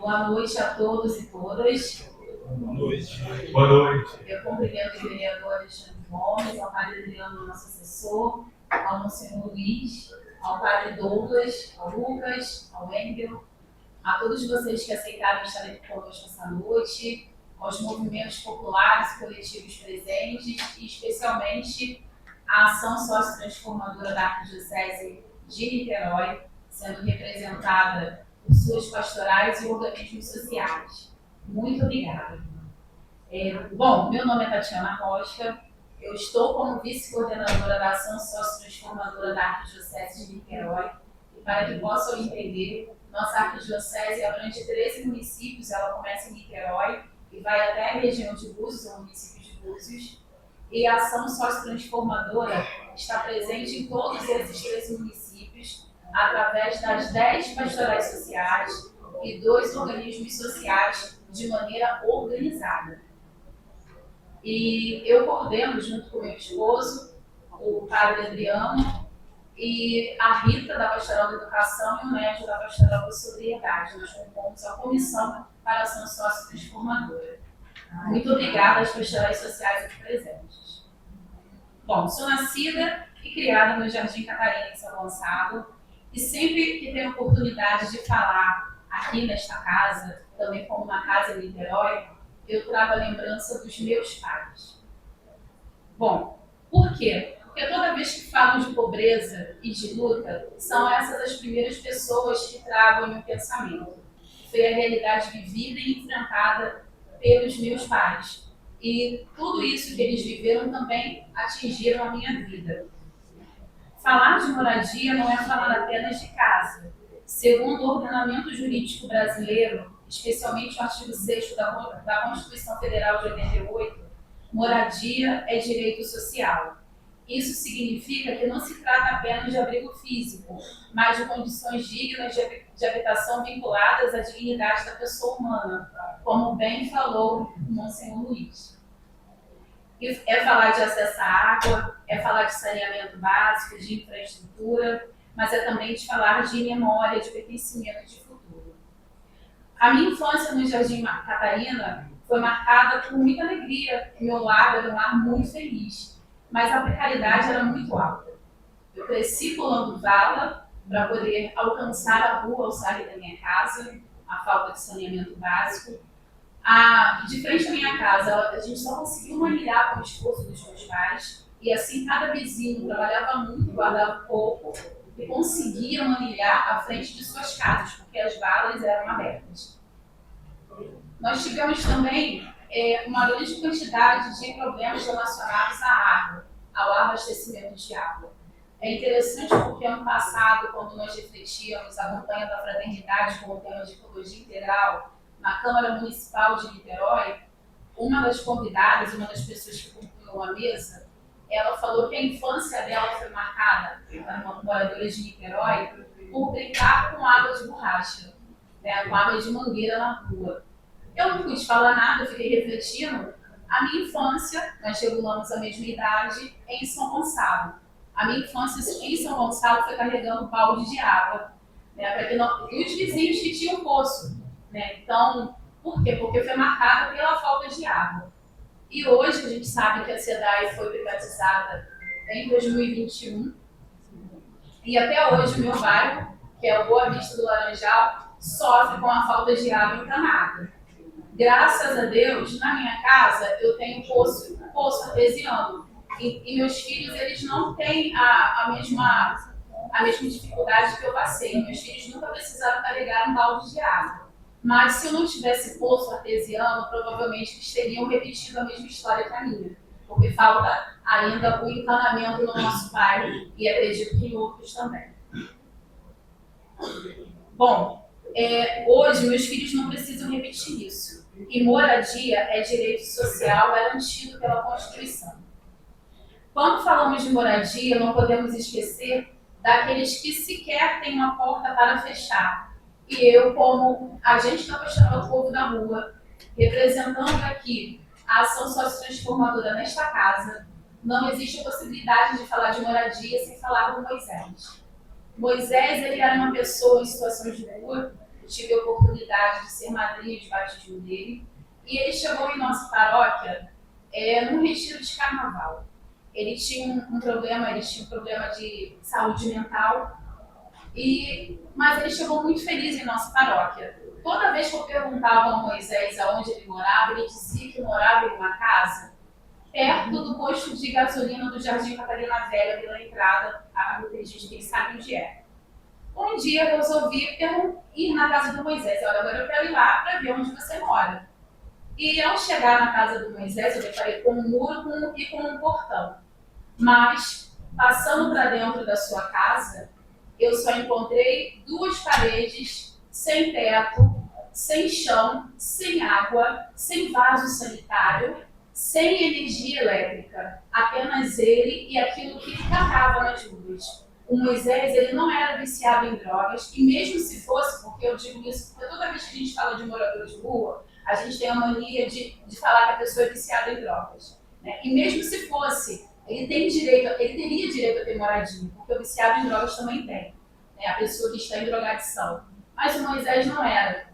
Boa noite a todos e todas. Boa noite. Boa noite. Eu cumprimento o vereador Alexandre Gomes, ao padre Adriano, nosso assessor, ao Monsenhor Luiz, ao padre Douglas, ao Lucas, ao Engel, a todos vocês que aceitaram estar aqui conosco essa noite, aos movimentos populares e coletivos presentes, e especialmente a ação sócio-transformadora da Arquidiocese de Niterói, sendo representada por suas pastorais e organismos sociais. Muito obrigada. Bom, meu nome é Tatiana Rocha, eu estou como vice-coordenadora da ação sócio-transformadora da Arquidiocese de Niterói, e para que possam entender, nossa arquidiocese abrange 13 municípios, ela começa em Niterói e vai até a região de Búzios, o município de Búzios, e a ação sócio-transformadora está presente em todos esses 13 municípios, através das 10 pastorais sociais e 2 organismos sociais de maneira organizada. E eu coordeno, junto com meu esposo, o padre Adriano, e a Rita, da Pastoral da Educação, e o Nédio, da Pastoral da Sobriedade. Nós compomos a Comissão para a Ação Sócio-Transformadora. Muito obrigada às pastorais sociais aqui presentes. Bom, sou nascida e criada no Jardim Catarina, em São Gonçalo, e sempre que tenho oportunidade de falar aqui nesta casa, também como na casa em Niterói, eu trago a lembrança dos meus pais. Bom, por quê? Porque toda vez que falo de pobreza e de luta, são essas as primeiras pessoas que trago em meu pensamento. Foi a realidade vivida e enfrentada pelos meus pais. E tudo isso que eles viveram também atingiram a minha vida. Falar de moradia não é falar apenas de casa. Segundo o ordenamento jurídico brasileiro, especialmente o artigo 6º da Constituição Federal de 88, moradia é direito social. Isso significa que não se trata apenas de abrigo físico, mas de condições dignas de habitação vinculadas à dignidade da pessoa humana, como bem falou o Monsenhor Luiz. É falar de acesso à água, é falar de saneamento básico, de infraestrutura, mas é também de falar de memória, de pertencimento e de futuro. A minha infância no Jardim Catarina foi marcada por muita alegria. Meu lar era um lar muito feliz, mas a precariedade era muito alta. Eu cresci pulando vala para poder alcançar a rua ao sair da minha casa, a falta de saneamento básico. De frente à minha casa, a gente só conseguiu manilhar com o esforço dos meus pais, e assim cada vizinho trabalhava muito, guardava pouco, e conseguia manilhar à frente de suas casas, porque as valas eram abertas. Nós tivemos também uma grande quantidade de problemas relacionados à água, ao abastecimento de água. É interessante porque ano passado, quando nós refletíamos a campanha da Fraternidade com o tema de ecologia integral na Câmara Municipal de Niterói, uma das convidadas, uma das pessoas que compunham a mesa, ela falou que a infância dela foi marcada, uma moradora de Niterói, por brincar com água de borracha, com água de mangueira na rua. Eu não pude falar nada, eu fiquei refletindo. A minha infância, nós regulamos a mesma idade em São Gonçalo. A minha infância em São Gonçalo foi carregando balde de água, para que e os vizinhos que tinham poço. Então, por quê? Porque foi marcada pela falta de água. E hoje a gente sabe que a SEDAI foi privatizada em 2021, e até hoje o meu bairro, que é o Boa Vista do Laranjal, sofre com a falta de água encanada. Graças a Deus, na minha casa, eu tenho poço artesiano. E meus filhos, eles não têm a mesma dificuldade que eu passei. Meus filhos nunca precisaram carregar um balde de água. Mas se eu não tivesse poço artesiano, provavelmente eles teriam repetido a mesma história que a minha. Porque falta ainda o encanamento no nosso bairro e acredito que em outros também. Bom, hoje meus filhos não precisam repetir isso. E moradia é direito social garantido pela Constituição. Quando falamos de moradia, não podemos esquecer daqueles que sequer têm uma porta para fechar. E eu, como agente da Pastoral do Povo da Rua, representando aqui a ação sócio-transformadora nesta casa, não existe a possibilidade de falar de moradia sem falar do Moisés. Moisés, ele era uma pessoa em situação de rua, tive a oportunidade de ser madrinha de batismo dele, e ele chegou em nossa paróquia num retiro de carnaval. Ele tinha um problema de saúde mental, mas ele chegou muito feliz em nossa paróquia. Toda vez que eu perguntava ao Moisés aonde ele morava, ele dizia que morava em uma casa perto do posto de gasolina do Jardim Catarina Velha, pela entrada, tem gente que sabe onde é. Um dia eu resolvi ir na casa do Moisés. Olha, agora eu quero ir lá para ver onde você mora. E ao chegar na casa do Moisés, eu deparei com um muro e com um portão. Mas, passando para dentro da sua casa, eu só encontrei 2 paredes, sem teto, sem chão, sem água, sem vaso sanitário, sem energia elétrica. Apenas ele e aquilo que ele cantava nas ruas. O Moisés, ele não era viciado em drogas, e mesmo se fosse, porque eu digo isso, porque toda vez que a gente fala de morador de rua, a gente tem a mania de falar que a pessoa é viciada em drogas, né? E mesmo se fosse, ele teria direito a ter moradia, porque o viciado em drogas também tem, né? A pessoa que está em drogadição. Mas o Moisés não era.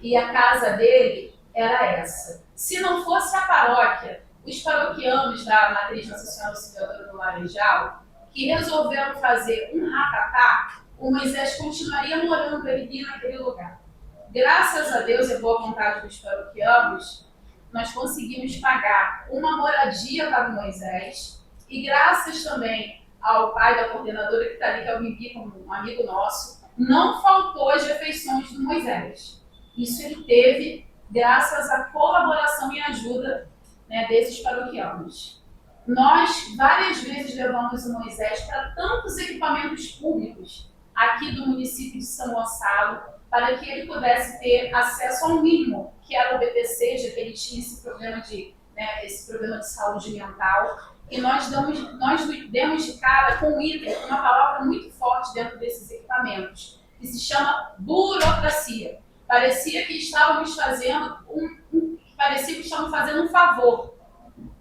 E a casa dele era essa. Se não fosse a paróquia, os paroquianos da Matriz Nossa Senhora Auxiliadora do Laranjal, que resolveram fazer um ratatá, o Moisés continuaria morando ali naquele lugar. Graças a Deus e a boa vontade dos paroquianos, nós conseguimos pagar uma moradia para o Moisés, e graças também ao pai da coordenadora que está ali, que é o Bibi, como um amigo nosso, não faltou as refeições do Moisés. Isso ele teve graças à colaboração e ajuda, né, desses paroquianos. Nós, várias vezes, levamos o Moisés para tantos equipamentos públicos aqui do município de São Gonçalo, para que ele pudesse ter acesso ao mínimo, que era o BPC, já que ele tinha esse problema de saúde mental. E nós demos de cara com um item, uma palavra muito forte dentro desses equipamentos, que se chama burocracia. Parecia que estávamos fazendo um favor.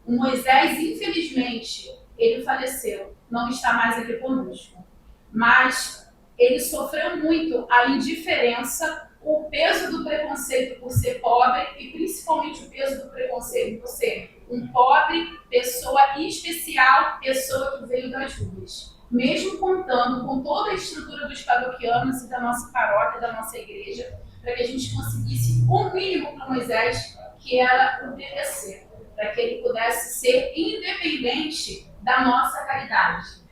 O Moisés, infelizmente, ele faleceu, não está mais aqui conosco. Mas ele sofreu muito a indiferença, o peso do preconceito por ser pobre e principalmente o peso do preconceito por ser um pobre, pessoa especial, pessoa que veio das ruas. Mesmo contando com toda a estrutura dos paroquianos e da nossa paróquia, da nossa igreja, para que a gente conseguisse o mínimo para Moisés, que era o BPC, para que ele pudesse ser independente da nossa caridade.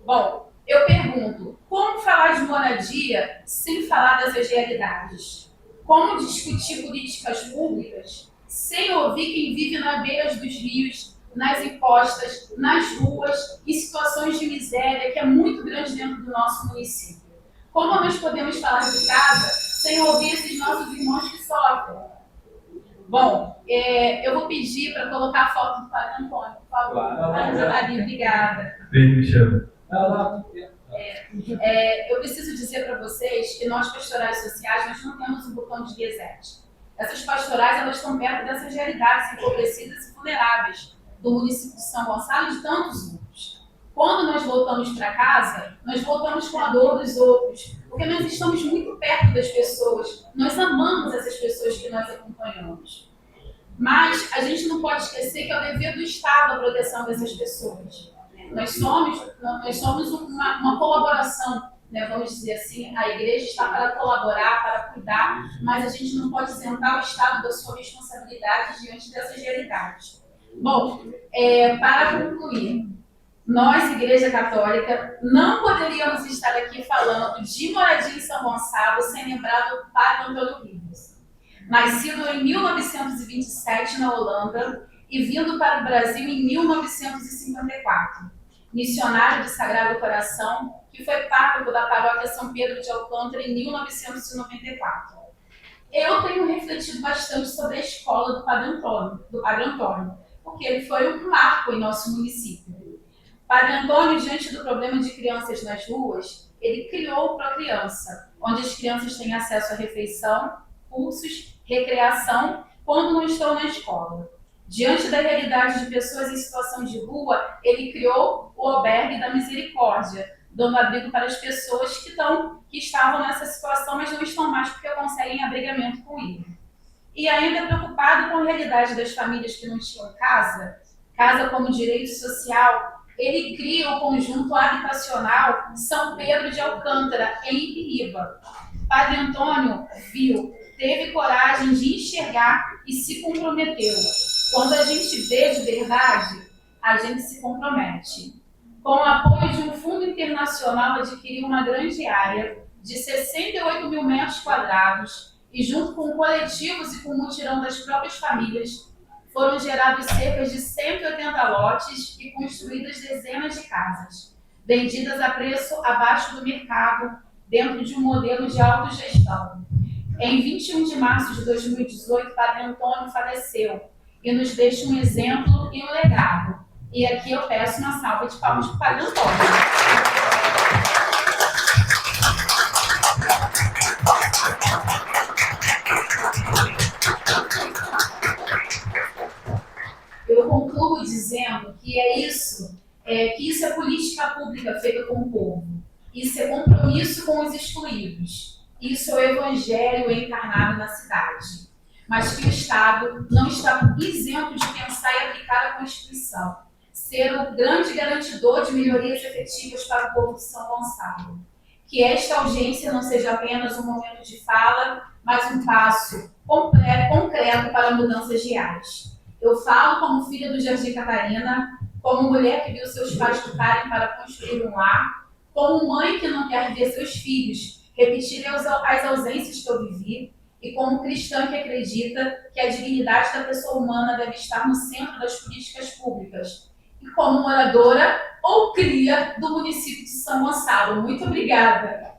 Bom, eu pergunto, como falar de moradia sem falar dessas realidades? Como discutir políticas públicas sem ouvir quem vive na beira dos rios, nas encostas, nas ruas, em situações de miséria que é muito grande dentro do nosso município? Como nós podemos falar de casa sem ouvir esses nossos irmãos que sofrem? Bom, eu vou pedir para colocar a foto do Padre Antônio, por favor. Claro. Obrigada. Bem, me chama. Eu preciso dizer para vocês que nós, pastorais sociais, nós não temos um botão de reset. Essas pastorais, elas estão perto dessas realidades empobrecidas e vulneráveis do município de São Gonçalo e de tantos outros. Quando nós voltamos para casa, nós voltamos com a dor dos outros, porque nós estamos muito perto das pessoas, nós amamos essas pessoas que nós acompanhamos. Mas a gente não pode esquecer que é o dever do Estado a proteção dessas pessoas. Nós somos uma colaboração, né, vamos dizer assim, a igreja está para colaborar, para cuidar, mas a gente não pode isentar o Estado da sua responsabilidade diante dessas realidades. Bom, para concluir, nós, Igreja Católica, não poderíamos estar aqui falando de moradia em São Gonçalo sem lembrar do Padre Antônio Ribas. Nascido em 1927 na Holanda e vindo para o Brasil em 1954. Missionário de Sagrado Coração, que foi pároco da paróquia São Pedro de Alcântara em 1994. Eu tenho refletido bastante sobre a escola do Padre Antônio, porque ele foi um marco em nosso município. Padre Antônio, diante do problema de crianças nas ruas, ele criou o Procriança, onde as crianças têm acesso à refeição, cursos, recreação, quando não estão na escola. Diante da realidade de pessoas em situação de rua, ele criou o Albergue da Misericórdia, dando abrigo para as pessoas que estavam nessa situação, mas não estão mais porque conseguem abrigamento com ele. E ainda preocupado com a realidade das famílias que não tinham casa como direito social, ele cria o conjunto habitacional São Pedro de Alcântara, em Ipiriba. Padre Antônio teve coragem de enxergar e se comprometeu. Quando a gente vê de verdade, a gente se compromete. Com o apoio de um fundo internacional, adquiriu uma grande área de 68 mil metros quadrados e, junto com coletivos e com o mutirão das próprias famílias, foram gerados cerca de 180 lotes e construídas dezenas de casas, vendidas a preço abaixo do mercado, dentro de um modelo de autogestão. Em 21 de março de 2018, Padre Antônio faleceu e nos deixa um exemplo e um legado. E aqui eu peço uma salva de palmas para o Padre Antônio. Eu concluo dizendo que isso é política pública feita com o povo. Isso é compromisso com os excluídos. Isso é o evangelho encarnado na cidade. Mas que o Estado não está isento de pensar e aplicar a Constituição. Ser o grande garantidor de melhorias efetivas para o povo de São Gonçalo. Que esta audiência não seja apenas um momento de fala, mas um passo concreto para mudanças reais. Eu falo como filha do Jardim Catarina, como mulher que viu seus pais lutarem para construir um lar, como mãe que não quer ver seus filhos repetirem as ausências que eu vivi, e como cristã que acredita que a dignidade da pessoa humana deve estar no centro das políticas públicas, e como moradora ou cria do município de São Gonçalo. Muito obrigada!